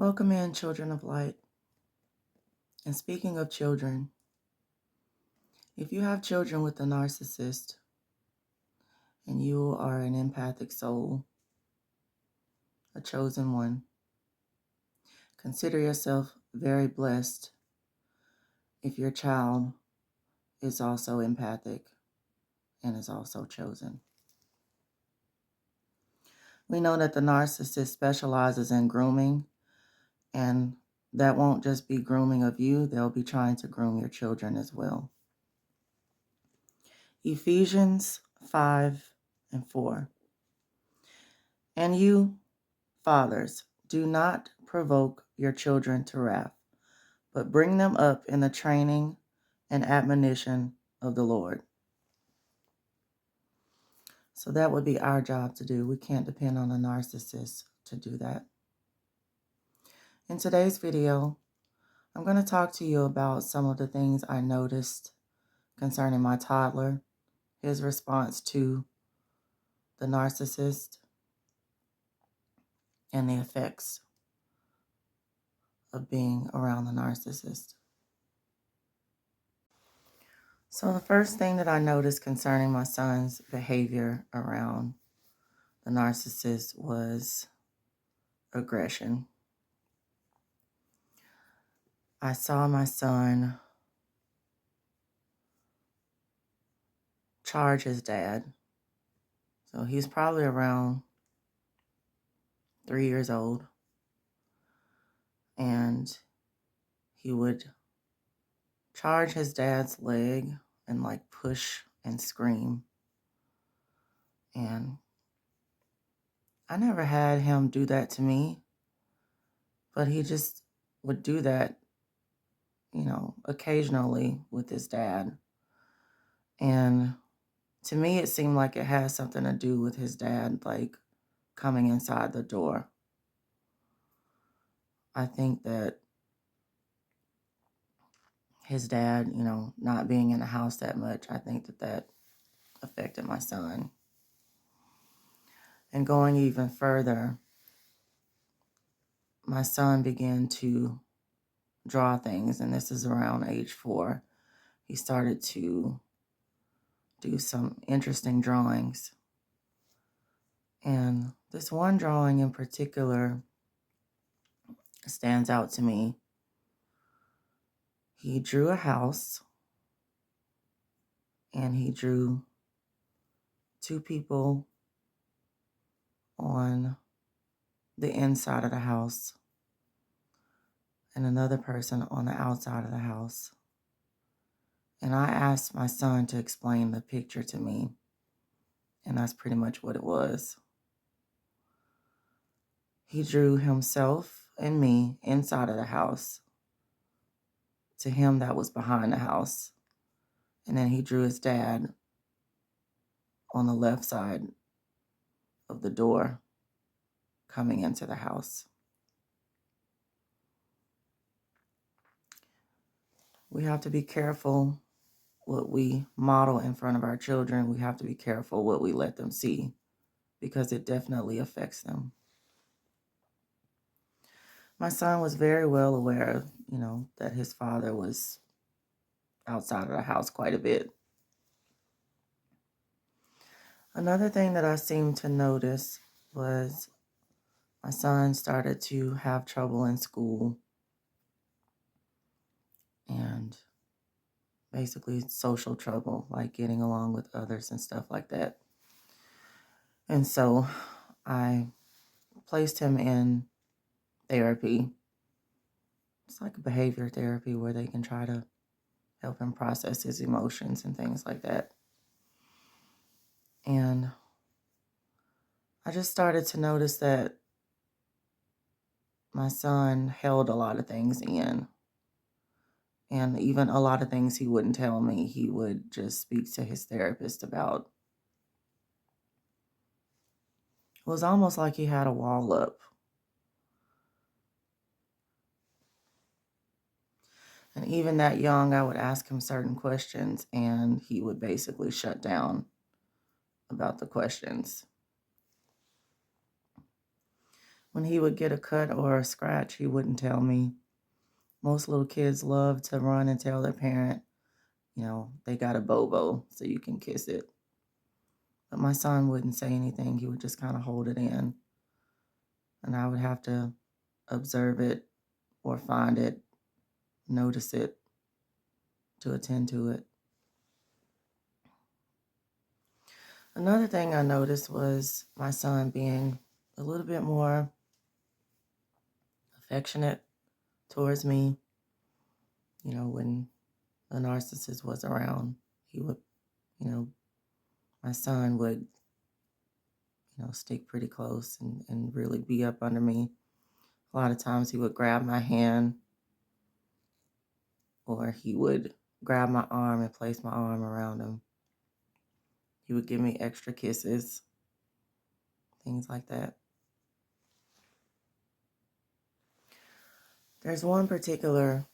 Welcome in, children of light. And speaking of children, if you have children with a narcissist and you are an empathic soul, a chosen one, consider yourself very blessed if your child is also empathic and is also chosen. We know that the narcissist specializes in grooming, and that won't just be grooming of you, they'll be trying to groom your children as well. Ephesians 5:4. And you, fathers, do not provoke your children to wrath, but bring them up in the training and admonition of the Lord. So that would be our job to do. We can't depend on a narcissist to do that. In today's video, I'm going to talk to you about some of the things I noticed concerning my toddler, his response to the narcissist, and the effects of being around the narcissist. So the first thing that I noticed concerning my son's behavior around the narcissist was aggression. I saw my son charge his dad. So he's probably around 3 years old. And he would charge his dad's leg and like push and scream. And I never had him do that to me, but he just would do that, occasionally with his dad. And to me, it seemed like it had something to do with his dad, like coming inside the door. I think that his dad, not being in the house that much, I think that affected my son. And going even further, my son began to draw things, and this is around age 4. He started to do some interesting drawings. And this one drawing in particular stands out to me. He drew a house, and he drew 2 people on the inside of the house and another person on the outside of the house. And I asked my son to explain the picture to me, and that's pretty much what it was. He drew himself and me inside of the house. To him, that was behind the house. And then he drew his dad on the left side of the door coming into the house. We have to be careful what we model in front of our children. We have to be careful what we let them see, because it definitely affects them. My son was very well aware, that his father was outside of the house quite a bit. Another thing that I seemed to notice was my son started to have trouble in school and basically social trouble, like getting along with others and stuff like that. And so I placed him in therapy. It's like a behavior therapy where they can try to help him process his emotions and things like that. And I just started to notice that my son held a lot of things in. And even a lot of things he wouldn't tell me, he would just speak to his therapist about. It was almost like he had a wall up. And even that young, I would ask him certain questions, and he would basically shut down about the questions. When he would get a cut or a scratch, he wouldn't tell me. Most little kids love to run and tell their parent, they got a bobo so you can kiss it. But my son wouldn't say anything. He would just kind of hold it in. And I would have to observe it or find it, notice it, to attend to it. Another thing I noticed was my son being a little bit more affectionate towards me. When the narcissist was around, he would, my son would, stick pretty close and really be up under me. A lot of times he would grab my hand, or he would grab my arm and place my arm around him. He would give me extra kisses, things like that. There's one particular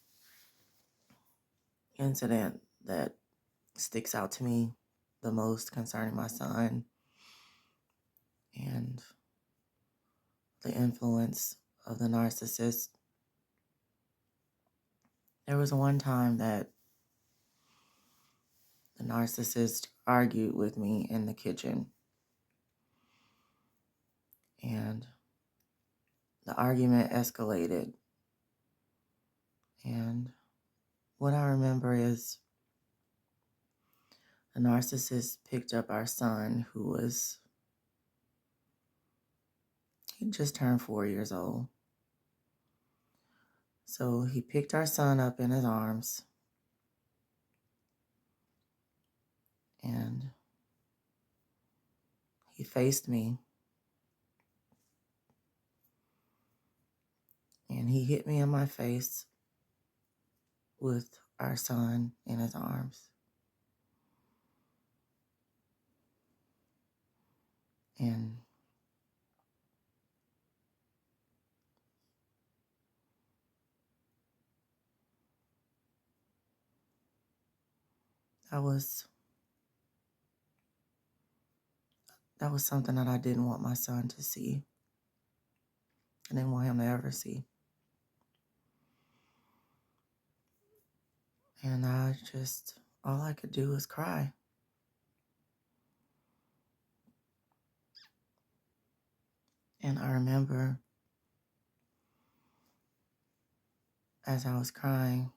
incident that sticks out to me the most concerning my son and the influence of the narcissist. There was one time that the narcissist argued with me in the kitchen, and the argument escalated. And what I remember is the narcissist picked up our son, he just turned 4 years old. So he picked our son up in his arms, and he faced me, and he hit me in my face with our son in his arms. And that was something that I didn't want my son to see. I didn't want him to ever see. And all I could do was cry. And I remember as I was crying,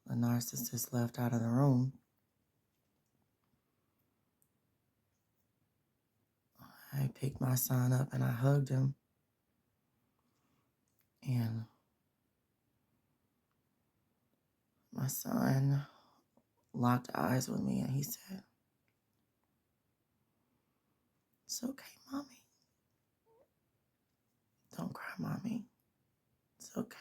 the narcissist left out of the room. I picked my son up and I hugged him. And my son locked eyes with me and he said, "It's okay, Mommy. Don't cry, Mommy. It's okay."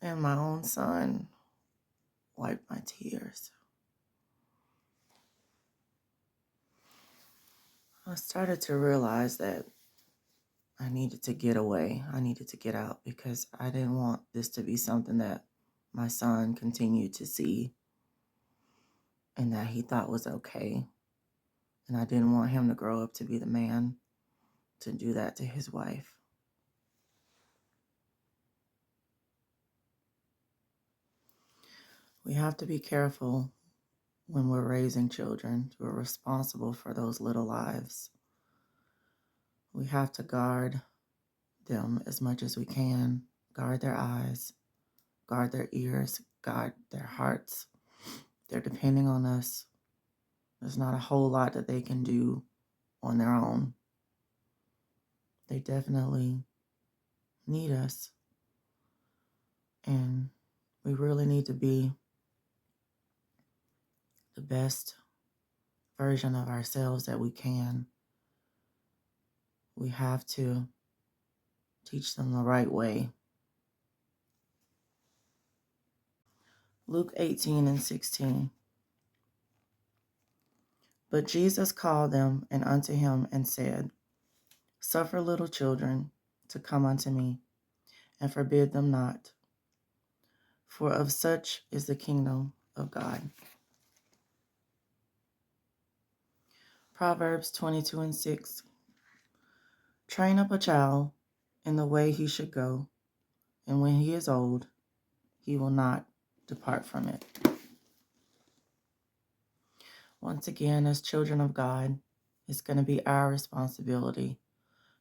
And my own son wiped my tears. I started to realize that I needed to get away. I needed to get out because I didn't want this to be something that my son continued to see and that he thought was okay. And I didn't want him to grow up to be the man to do that to his wife. We have to be careful when we're raising children. We're responsible for those little lives. We have to guard them as much as we can. Guard their eyes, guard their ears, guard their hearts. They're depending on us. There's not a whole lot that they can do on their own. They definitely need us. And we really need to be the best version of ourselves that we can. We have to teach them the right way. Luke 18:16. But Jesus called them and unto him and said, Suffer little children to come unto me, and forbid them not, for of such is the kingdom of God. Proverbs 22:6. Train up a child in the way he should go, and when he is old, he will not depart from it. Once again, as children of God, it's going to be our responsibility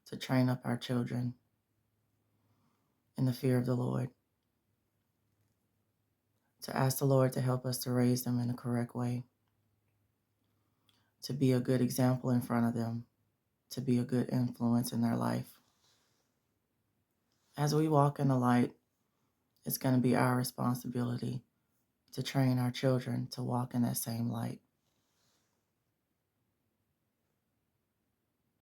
to train up our children in the fear of the Lord, to ask the Lord to help us to raise them in the correct way, to be a good example in front of them, to be a good influence in their life. As we walk in the light, it's going to be our responsibility to train our children to walk in that same light.